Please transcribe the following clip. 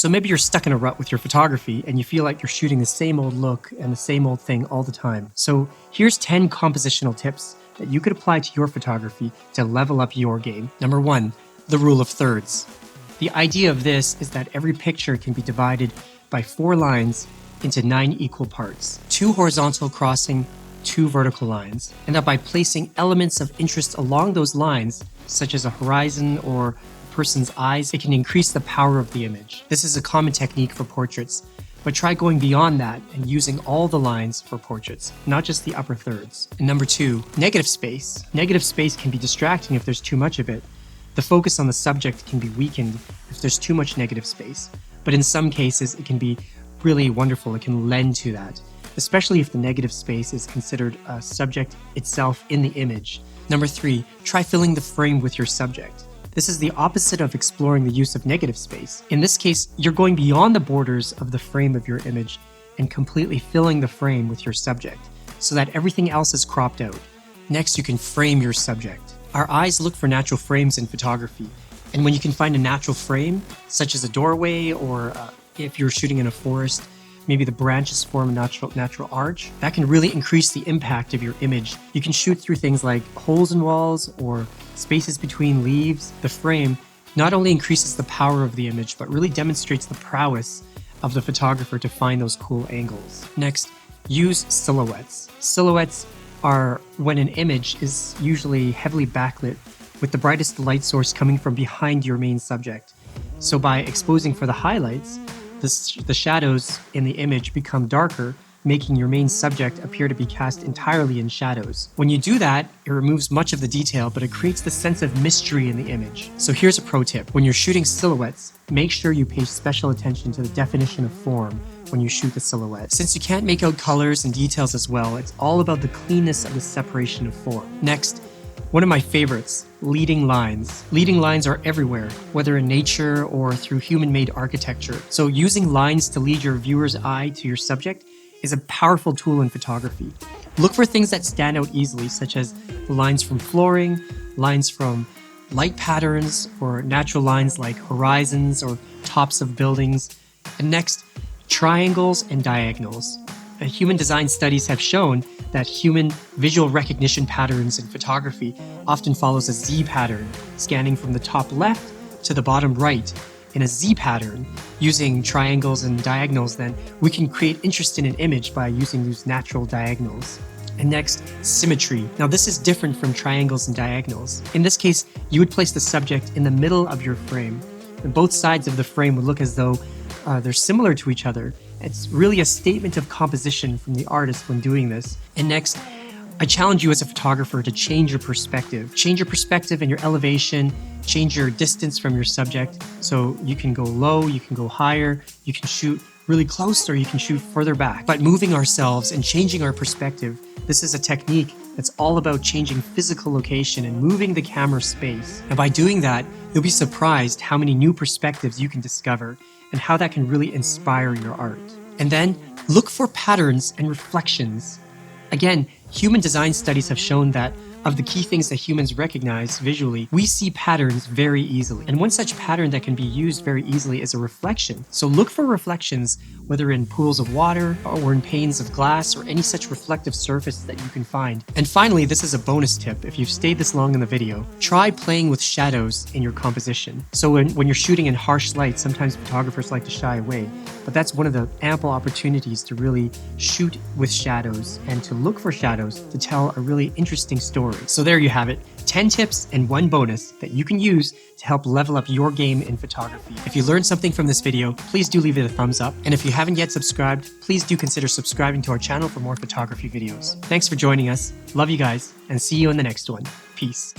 So maybe you're stuck in a rut with your photography and you feel like you're shooting the same old look and the same old thing all the time. So here's 10 compositional tips that you could apply to your photography to level up your game. Number 1, the rule of thirds. The idea of this is that every picture can be divided by 4 lines into 9 equal parts. 2 horizontal crossing 2 vertical lines. And that by placing elements of interest along those lines, such as a horizon or a person's eyes, it can increase the power of the image. This is a common technique for portraits, but try going beyond that and using all the lines for portraits, not just the upper thirds. And number 2, negative space. Negative space can be distracting if there's too much of it. The focus on the subject can be weakened if there's too much negative space, but in some cases it can be really wonderful. It can lend to that, especially if the negative space is considered a subject itself in the image. Number 3, try filling the frame with your subject. This is the opposite of exploring the use of negative space. In this case, you're going beyond the borders of the frame of your image and completely filling the frame with your subject so that everything else is cropped out. Next, you can frame your subject. Our eyes look for natural frames in photography, and when you can find a natural frame, such as a doorway or if you're shooting in a forest, maybe the branches form a natural arch, that can really increase the impact of your image. You can shoot through things like holes in walls or spaces between leaves. The frame not only increases the power of the image, but really demonstrates the prowess of the photographer to find those cool angles. Next, use silhouettes. Silhouettes are when an image is usually heavily backlit with the brightest light source coming from behind your main subject. So by exposing for the highlights, the shadows in the image become darker, making your main subject appear to be cast entirely in shadows. When you do that, it removes much of the detail, but it creates the sense of mystery in the image. So here's a pro tip. When you're shooting silhouettes, make sure you pay special attention to the definition of form when you shoot the silhouette. Since you can't make out colors and details as well, it's all about the cleanness of the separation of form. Next, one of my favorites, leading lines. Leading lines are everywhere, whether in nature or through human-made architecture. So using lines to lead your viewer's eye to your subject is a powerful tool in photography. Look for things that stand out easily, such as lines from flooring, lines from light patterns, or natural lines like horizons or tops of buildings. And next, triangles and diagonals. Human design studies have shown that human visual recognition patterns in photography often follows a Z pattern, scanning from the top left to the bottom right. In a Z pattern, using triangles and diagonals, then we can create interest in an image by using these natural diagonals. And next, symmetry. Now this is different from triangles and diagonals. In this case, you would place the subject in the middle of your frame, and both sides of the frame would look as though they're similar to each other. It's really a statement of composition from the artist when doing this. And next, I challenge you as a photographer to change your perspective. Change your perspective and your elevation, change your distance from your subject. So you can go low, you can go higher, you can shoot really close or you can shoot further back. But moving ourselves and changing our perspective, this is a technique that's all about changing physical location and moving the camera space. And by doing that, you'll be surprised how many new perspectives you can discover and how that can really inspire your art. And then look for patterns and reflections. Again, human design studies have shown that of the key things that humans recognize visually, we see patterns very easily. And one such pattern that can be used very easily is a reflection. So look for reflections, whether in pools of water or in panes of glass or any such reflective surface that you can find. And finally, this is a bonus tip. If you've stayed this long in the video, try playing with shadows in your composition. So when you're shooting in harsh light, sometimes photographers like to shy away, but that's one of the ample opportunities to really shoot with shadows and to look for shadows to tell a really interesting story. So there you have it, 10 tips and 1 bonus that you can use to help level up your game in photography. If you learned something from this video, please do leave it a thumbs up. And if you haven't yet subscribed, please do consider subscribing to our channel for more photography videos. Thanks for joining us. Love you guys, and see you in the next one. Peace.